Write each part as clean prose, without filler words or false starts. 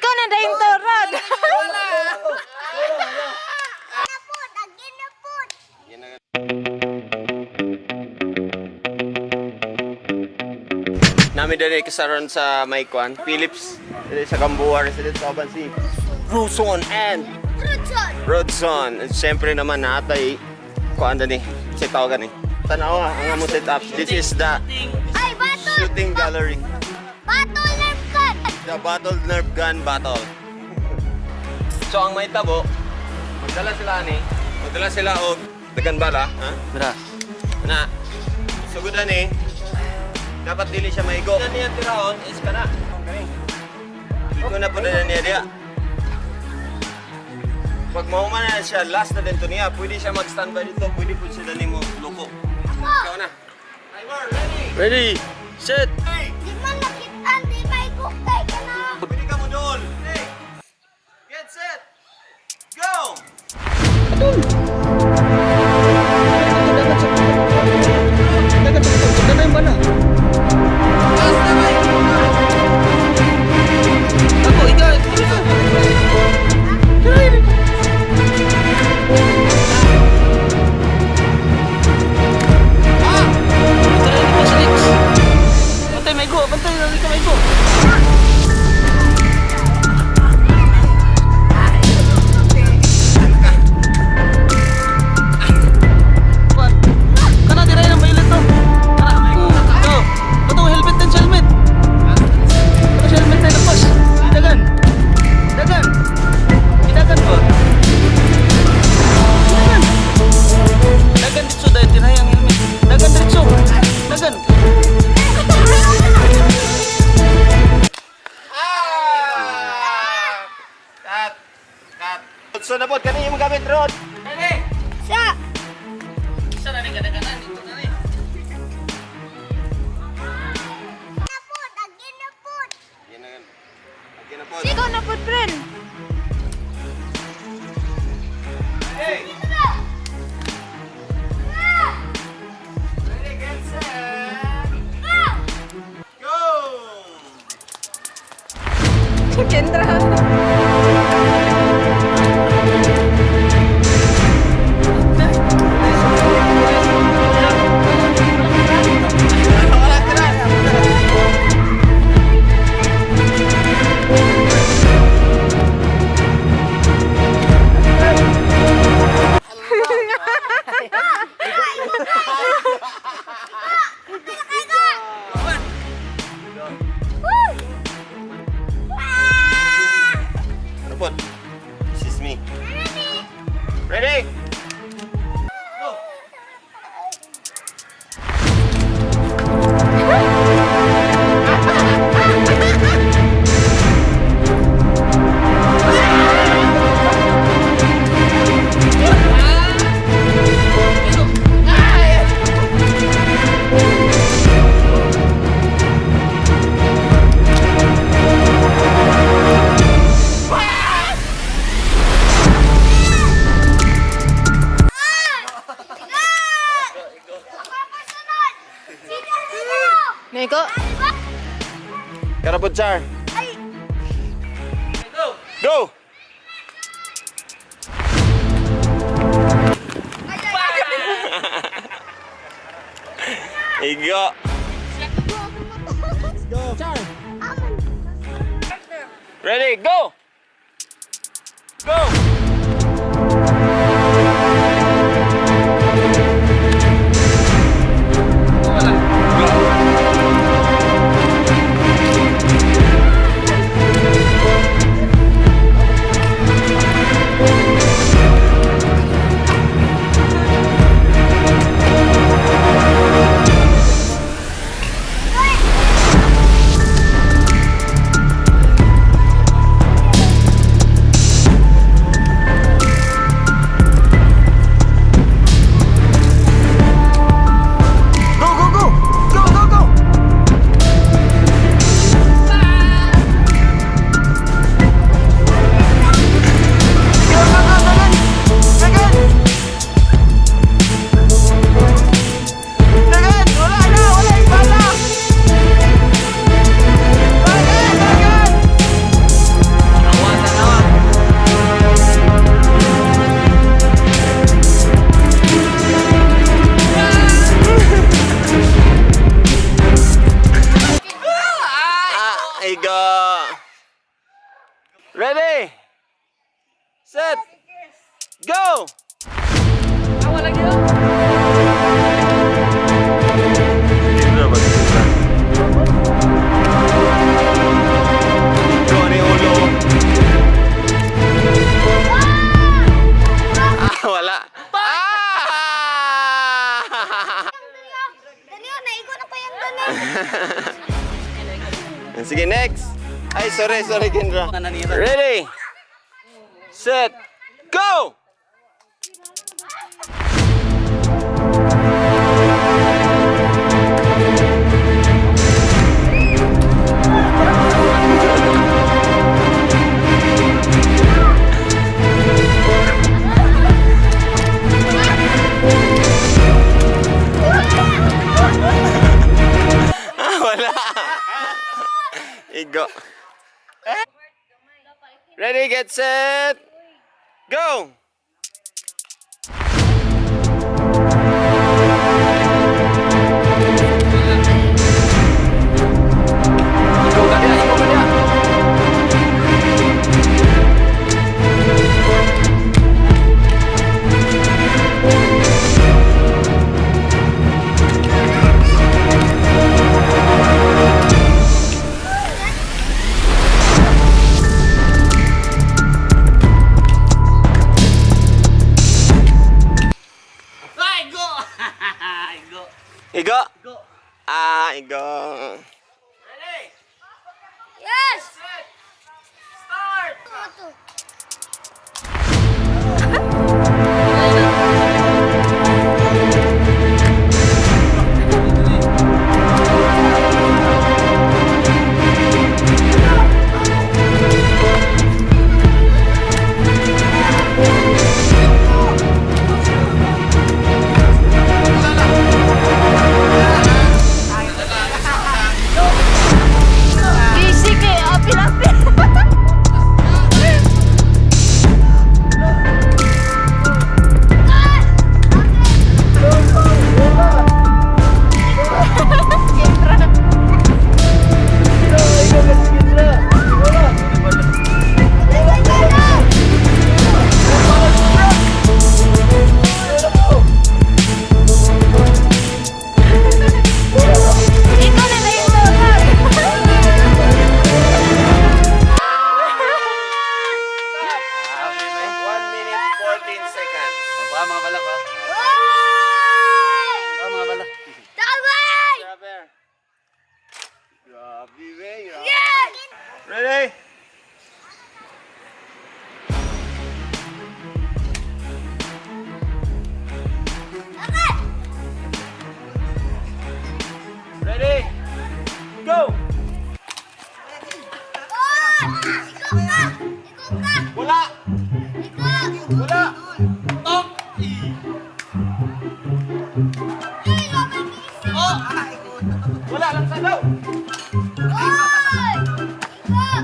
Ikaw na dahil torod. Nami dali kasaron sa Maykwan, Philips, dali sa Gambuar, dali sa kauban si Ruson and Rodson. At siyempre naman natay kuan ni si tawagan ni. Tanawa ang among setup. This is the shooting gallery. Battle Nerf gun. The battle Nerf gun battle. So ang may tabo, magdala sila og dagan bala, ha? Dara. Na. Sugudan ni. Dapat dili siya maigo. Yan niya tiraon is kana. Iko na po na niya dia. Pag mahuman na siya, last na din to niya, pwede siya mag-standby dito, pwede po siya dali mo loko. Ikaw na. Timer, ready? Ready, set. Hey! Di man nakitaan, di may kukay ka na. Pwede ka mo doon. Hey! Get set! Go! Dagat yung bala. Ako, ikaw. Bantay, may go. Bantay, may go. So na po, kanina yung gamit rod. Ready? Sa. Isa na rin kadaganan. Dito na rin. Napod, agin na pod. Yan na. Again na po. Sigaw na pod, friend. Hey! Ready, get set. Go! Kendra. Ano po? This is me. Ready? Go! Neko. Karapot, Char. Ay. Go. Go! Igo! Ready, go! Go! Go! Awa lagi yun. Kendra ba? Ikaw ni ulo. Wala. Daniel, naigo na pa yung Daniel. Sige, next. Ay, sorry, Kendra. Nananira. Ready, set, go! Wala. Igo. Ready, get set, go! Ikaw ka dia. Ay, go! Go. Igo. Go. Igo. Ready? Yes! Set. Start! Ito. Sige, apil-apil. Ikaw na yung lugar. 1 minute 14 seconds. Ba, mga balak ba? Oy! Mga balak. Tawag! Grabe. Grabe, grabe. Yes! Ready? Okay! Ready? Go! Oy! Ikaw ka! Ikaw ka! Wala! Ikaw! Wala! Oh! Ikaw ka busy! Oh! Wala lang sa daw! Oy! Ikaw!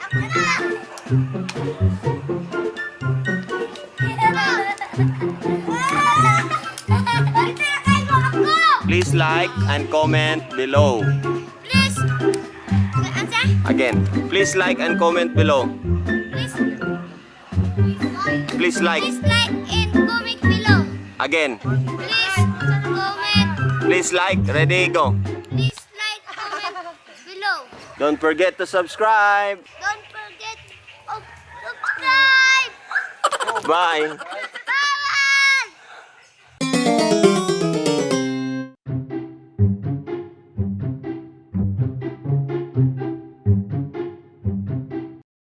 Ako na! Pinakay mo ako! Please like and comment below. Please! Asa? Again, please like and comment below. Please! Please like. Please like and comment below. Again, Please comment. please like. Ready, go. Please like, comment below. Don't forget to subscribe. Don't forget to subscribe. Bye.